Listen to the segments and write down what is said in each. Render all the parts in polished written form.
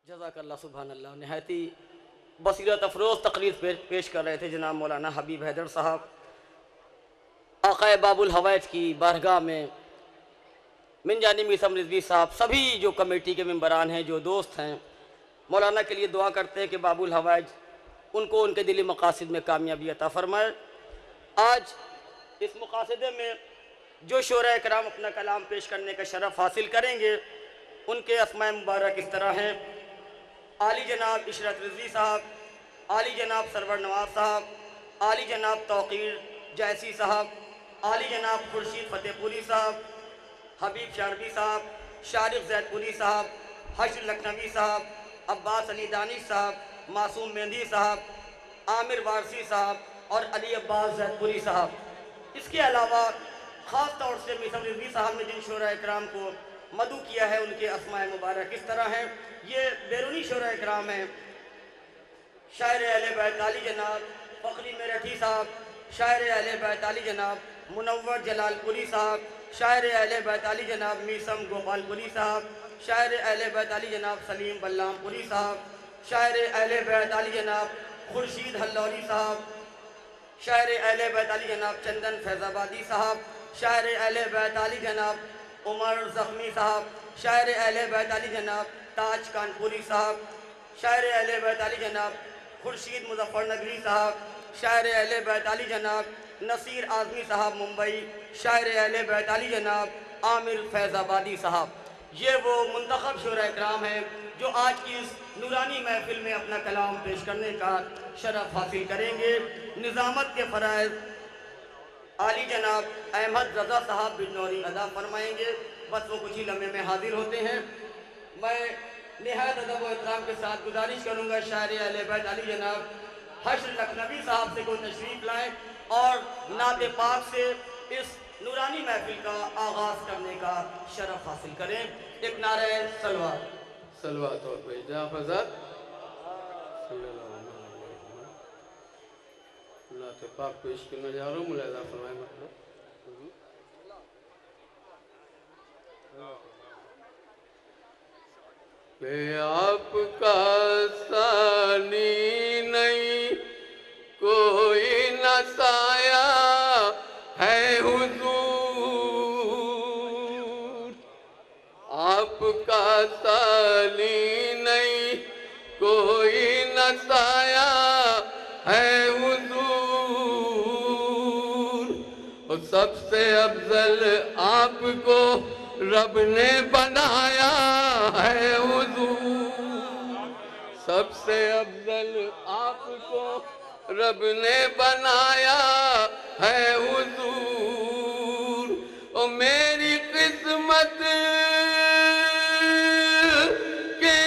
جزاک اللہ سبحان اللہ. نہایت ہی بصیرت افروز تقریر پیش کر رہے تھے جناب مولانا حبیب حیدر صاحب. آقا باب الحوائج کی بارگاہ میں من جانب میثم رضوی صاحب، سبھی جو کمیٹی کے ممبران ہیں، جو دوست ہیں، مولانا کے لیے دعا کرتے ہیں کہ باب الحوائج ان کو ان کے دلی مقاصد میں کامیابی عطا فرمائے. آج اس مقاصدے میں جو شعراء کرام اپنا کلام پیش کرنے کا شرف حاصل کریں گے، ان کے اسماء مبارک اس طرح ہیں: عالی جناب عشرت رضوی صاحب، عالی جناب سرور نواز صاحب، عالی جناب توقیر جیسی صاحب، عالی جناب خورشید فتح پوری صاحب، حبیب شاربی صاحب، شارق زید پوری صاحب، حشر لکھنوی صاحب، عباس علی دانش صاحب، معصوم مہندی صاحب، عامر وارسی صاحب اور علی عباس زید پوری صاحب. اس کے علاوہ خاص طور سے میثم رضوی صاحب نے جن شعراء اکرام کو مدعو کیا ہے، ان کے اسماء مبارک اس طرح ہیں. یہ بیرونی شعراء اکرام ہیں: شاعر اہل بیت علی جناب فخری میرٹھی صاحب، شاعر اہل بیت علی جناب منور جلال پوری صاحب، شاعر اہل بیت علی جناب میثم گوپال پوری صاحب، شاعر اہل بیت علی جناب سلیم بلام پوری صاحب، شاعر اہل بیت علی جناب خورشید ہلوری صاحب، شاعر اہل بیت علی جناب چندن فیض آبادی صاحب، شاعر اہل بیت علی جناب عمر زخمی صاحب، شاعر اہل بیت علی جناب تاج کانپوری صاحب، شاعر اہل بیت علی جناب خورشید مظفر نگری صاحب، شاعر اہل بیت علی جناب نصیر اعظمی صاحب ممبئی، شاعر اہل بیت علی جناب عامر فیض آبادی صاحب. یہ وہ منتخب شعراء اکرام ہیں جو آج کی اس نورانی محفل میں اپنا کلام پیش کرنے کا شرف حاصل کریں گے. نظامت کے فرائض عالی جناب احمد رضا صاحب بجنوری ادا فرمائیں گے. بس وہ کچھ ہی لمحے میں حاضر ہوتے ہیں. میں نہایت ادب و احترام کے ساتھ گزارش کروں گا شاعر اہل بیت علی جناب حشر لکھنوی صاحب سے کوئی تشریف لائیں اور نعت پاک سے اس نورانی محفل کا آغاز کرنے کا شرف حاصل کریں. ایک نعرہ صلوات. صلوات اور جناب حضرت صلی اللہ علیہ وسلم. نعت پاک پیش کرنے جا رہا ہوں. ملاحظہ فرمائیں. کہ آپ کا ثانی نہیں کوئی نہ سایہ ہے حضور، آپ کا ثانی نہیں کوئی نہ سایہ ہے حضور، اور سب سے افضل آپ کو رب نے بنایا ہے حضور، سب سے افضل آپ کو رب نے بنایا ہے حضور. اور میری قسمت کے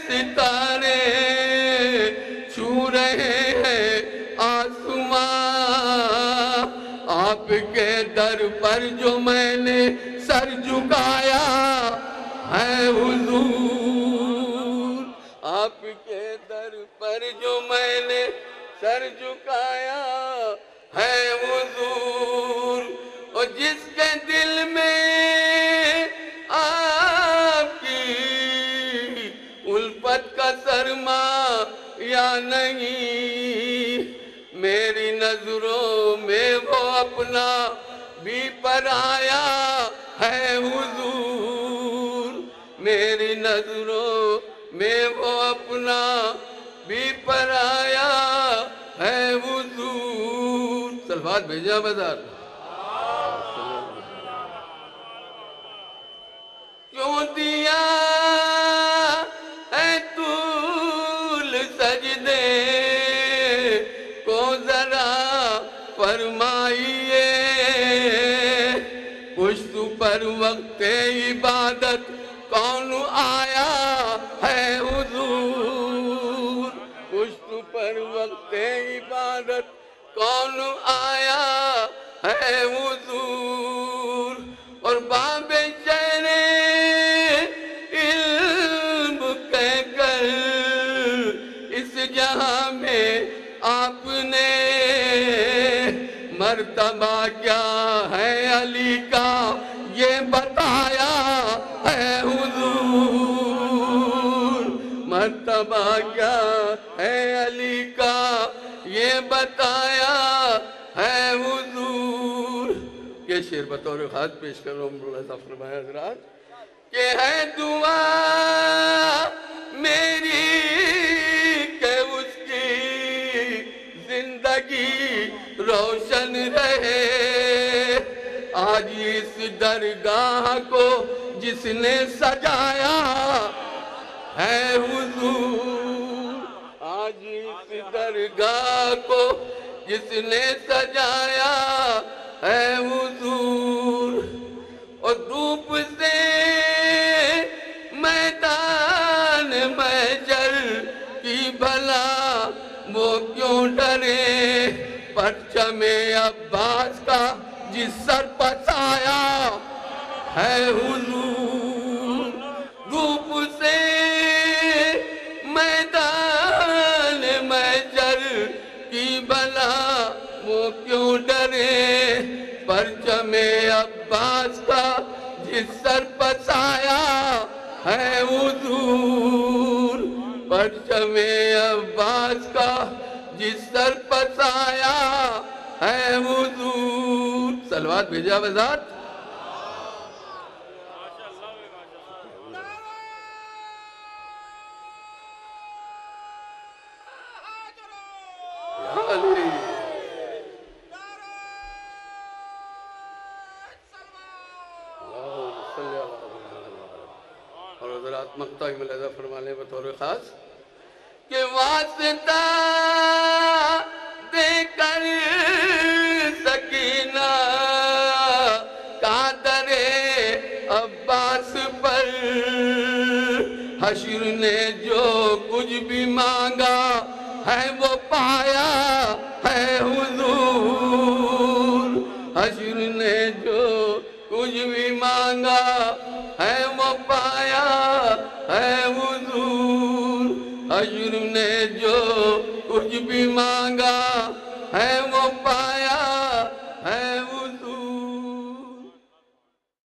ستارے چھو رہے ہیں آسمان، آپ کے در پر جو میں نے سر جھکایا ہے حضور، آپ کے در پر جو میں نے سر جھکایا ہے حضور. اور جس کے دل میں آپ کی الفت کا سرمایہ نہیں، میری نظروں میں وہ اپنا بھی پرایا ہے حضور، میری نظروں میں وہ اپنا بھی پرایا ہے حضور. صلوات بھیجا بازار. کیوں دیا ہے طول سجدے کو ذرا فرمائیے، پشت پر وقت عبادت کون آیا ہے حضور، پشت پر وقت عبادت کون آیا ہے حضور. اور باب شہر علم کہہ کر اس جہاں میں آپ نے مرتبہ کیا ہے علی کا یہ بتایا ہے حضور. مرتبہ کیا ہے علی کا یہ بتایا ہے حضور. یہ شعر بطور خاص پیش کر رہا ہوں. ملاحظہ فرمائے حضرات کہ ہے دعا میری کہ اس کی زندگی روشن رہے. آج اس درگاہ کو جس نے سجایا ہے حضور. آج اس درگاہ کو جس نے سجایا ہے حضور. اور دھوپ سے میدان محشر کی بھلا وہ کیوں ڈرے. پرچم عباس کا جس سر پر سایہ ہے حضور. دھوپ سے میدان محشر کی بھلا وہ کیوں ڈرے. پرچم عباس کا جس سر پر سایہ ہے حضور. پرچم عباس کا جس سر پر سایہ ہے حضور. صلوات بھیجا بذات. اور حضرات مقطع ملاحظہ فرما لیں بطور خاص کہ واسطہ دے کر سکینہ کا در عباس پر حشر نے جو کچھ بھی مانگا ہے وہ پایا ہے حضور. حشر نے جو کچھ بھی مانگا ہے وہ پایا ہے حضور. حشر نے جو کچھ بھی مانگا